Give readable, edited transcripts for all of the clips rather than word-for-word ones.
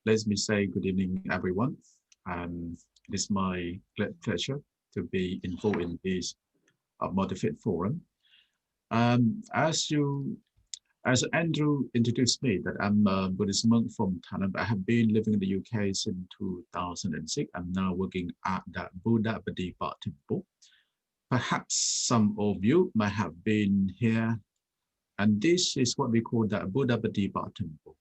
Let me say good evening, everyone. It is my great pleasure to be involved in this Motivate Forum. Um, as you, as Andrew introduced me, that I'm a Buddhist monk from Thailand. I have been living in the UK since 2006. I'm now working at the Buddha Bodhisattva Temple. Perhaps some of you might have been here, and this is what we call the Buddha Bodhisattva Temple.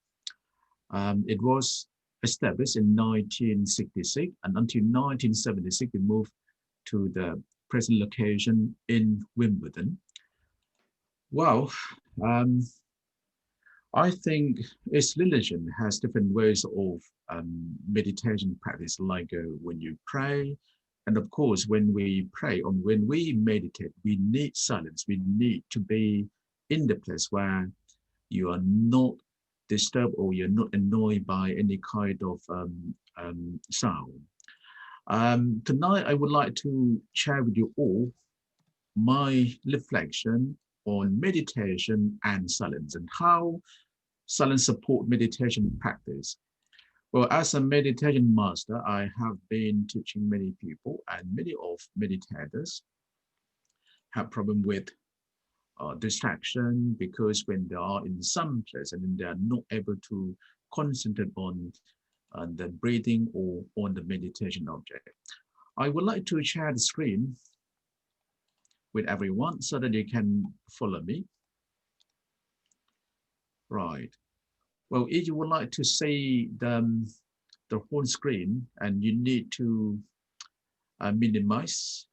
It was established in 1966, and until 1976, we moved to the present location in Wimbledon. Well, um, I think its religion has different ways of meditation practice, like when you pray. And of course, when we pray or when we meditate, we need silence. We need to be in the place where you are not disturbed or you're not annoyed by any kind of sound. Tonight, I would like to share with you all my reflection on meditation and silence and how silence support meditation practice. Well, as a meditation master, I have been teaching many people, and many of meditators have problem with distraction because when they are in some place and they are not able to concentrate on the breathing or on the meditation object. I would like to share the screen with everyone so that you can follow me. Right. Well, if you would like to see the whole screen and you need to minimize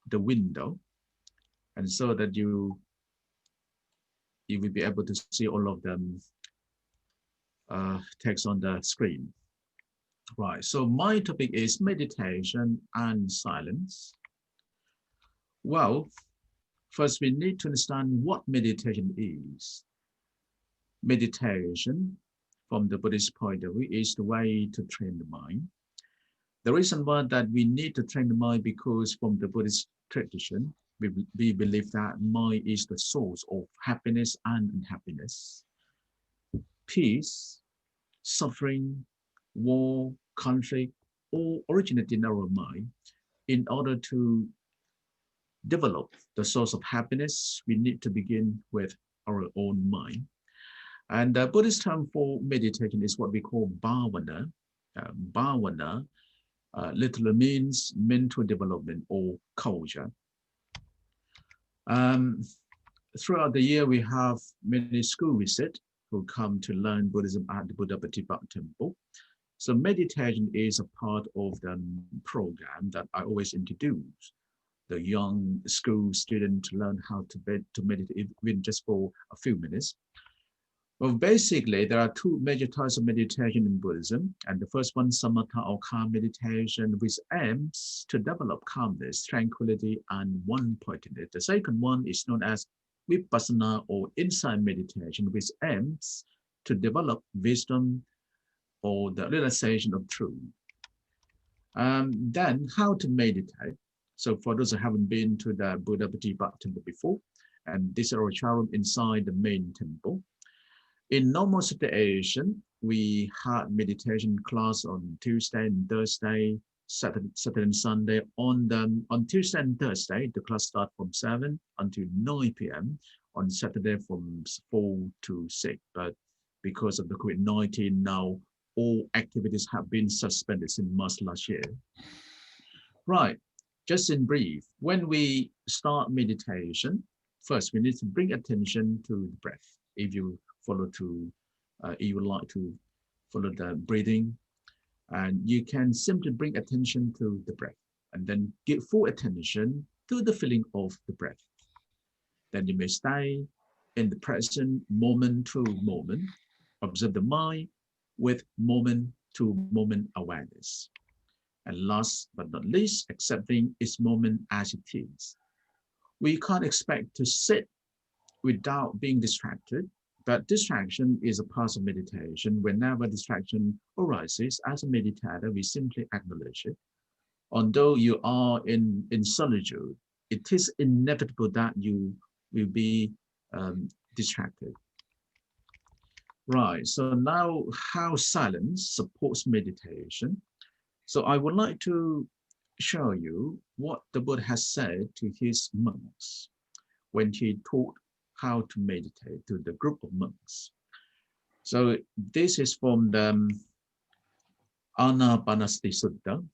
the window and so that you will be able to see all of them text on the screen. Right, so my topic is meditation and silence. Well, first we need to understand what meditation is. Meditation, from the Buddhist point of view, is the way to train the mind. The reason why that we need to train the mind because from the Buddhist tradition, we believe that mind is the source of happiness and unhappiness, peace, suffering, war, conflict, all originate in our mind. In order to develop the source of happiness, we need to begin with our own mind. And the Buddhist term for meditation is what we call bhavana. Bhavana literally means mental development or culture. Um, Throughout the year, we have many school visitors who come to learn Buddhism at the Buddha Bodhisattva Temple. So meditation is a part of the program that I always introduce the young school student to learn how to meditate even just for a few minutes. Well, basically, there are two major types of meditation in Buddhism. And the first one, samatha or calm meditation, which aims to develop calmness, tranquility, and one-pointedness. The second one is known as vipassana or insight meditation, which aims to develop wisdom or the realization of truth. Then how to meditate. So for those who haven't been to the Buddha Bodhisattva temple before, and this is our room inside the main temple. In normal situation, we had meditation class on Tuesday and Thursday, Saturday and Sunday. On Tuesday and Thursday, the class starts from 7 until 9 p.m. On Saturday from 4 to 6. But because of the COVID-19 now, all activities have been suspended since March last year. Right, just in brief, when we start meditation, first we need to bring attention to the breath. If you would like to follow the breathing, and you can simply bring attention to the breath and then give full attention to the feeling of the breath. Then you may stay in the present moment to moment, observe the mind with moment to moment awareness. And last but not least, accepting its moment as it is. We can't expect to sit without being distracted, but distraction is a part of meditation. Whenever distraction arises, as a meditator, we simply acknowledge it. Although you are in solitude, it is inevitable that you will be distracted. Right, so now how silence supports meditation. So I would like to show you what the Buddha has said to his monks when he taught how to meditate to the group of monks. So this is from the Anapanasati Sutta,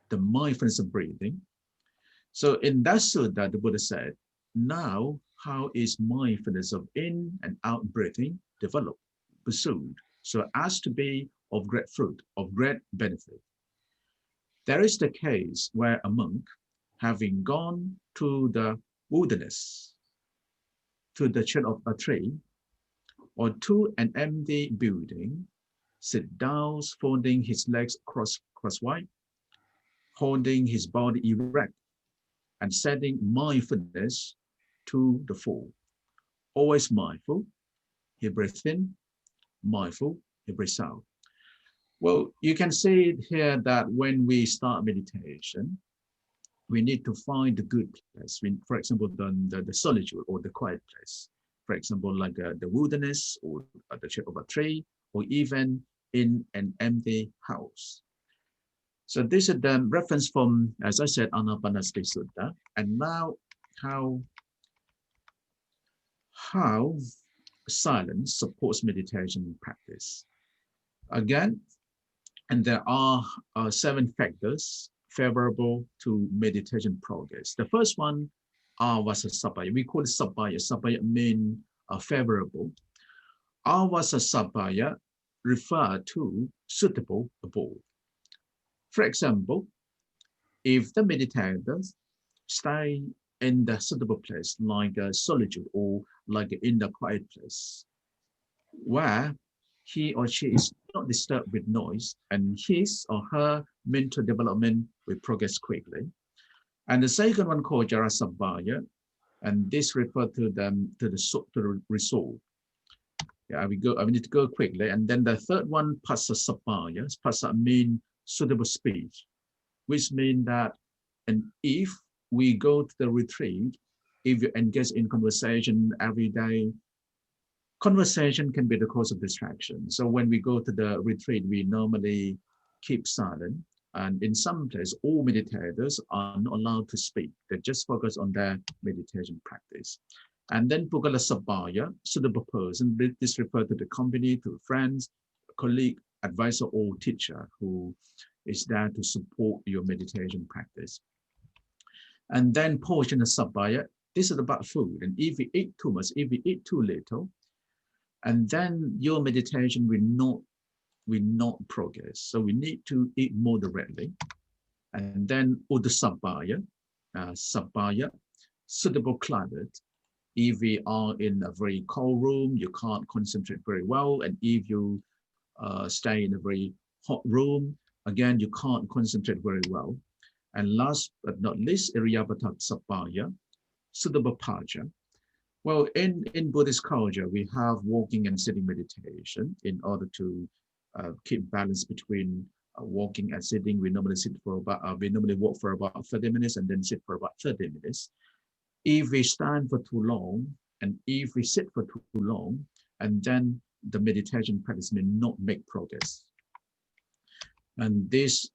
the mindfulness of breathing. So in that sutta, the Buddha said, now how is mindfulness of in and out breathing developed, pursued, so as to be of great fruit, of great benefit? There is the case where a monk, having gone to the wilderness, to the shade of a tree, or to an empty building, sit down, folding his legs crosswise, holding his body erect, and setting mindfulness to the full. Always mindful, he breathes in, mindful, he breathes out. Well, you can see here that when we start meditation, we need to find the good place. For example, the solitude or the quiet place. For example, like the wilderness or the shade of a tree, or even in an empty house. So this is the reference from, as I said, Anapanasati Sutta. And now how silence supports meditation practice. Again, and there are 7 factors favorable to meditation progress. The first one avasa sabaya. We call it sabaya. Sabaya means favorable. Avasa sabaya refer to suitable abode. For example, if the meditators stay in the suitable place, like a solitude or like in the quiet place, where he or she is not disturbed with noise, and his or her mental development will progress quickly. And the second one called Jarasabhaya, and this refers to the resolve. Yeah, I need to go quickly. And then the third one, Pasasabhaya. Pasa means suitable speech, which means that, and if we go to the retreat, if you engage in conversation every day, conversation can be the cause of distraction. So when we go to the retreat, we normally keep silent. And in some places, all meditators are not allowed to speak. They just focus on their meditation practice. And then Pugala Sabaya, suitable person, this refers to the company, to friends, colleague, advisor, or teacher who is there to support your meditation practice. And then portion of Sabaya, this is about food. And if you eat too much, if you eat too little, and then your meditation will not progress. So we need to eat moderately. And then Uddasabhaya, Sabhaya, suitable climate. If we are in a very cold room, you can't concentrate very well. And if you stay in a very hot room, again, you can't concentrate very well. And last but not least, Iriyabhata Sabhaya, suitable posture. Well, in Buddhist culture, we have walking and sitting meditation in order to keep balance between walking and sitting. We normally walk for about 30 minutes and then sit for about 30 minutes. If we stand for too long and if we sit for too long, and then the meditation practice may not make progress. And this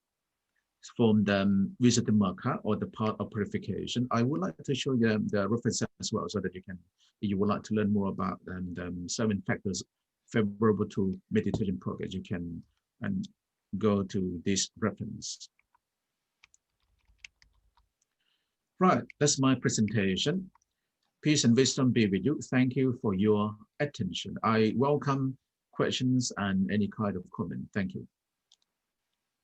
from the Visuddhimagga, or the path of purification. I would like to show you the reference as well, so that you would like to learn more about the 7 factors favorable to meditation progress. You can go to this reference. Right, that's my presentation. Peace and wisdom be with you. Thank you for your attention. I welcome questions and any kind of comment. Thank you.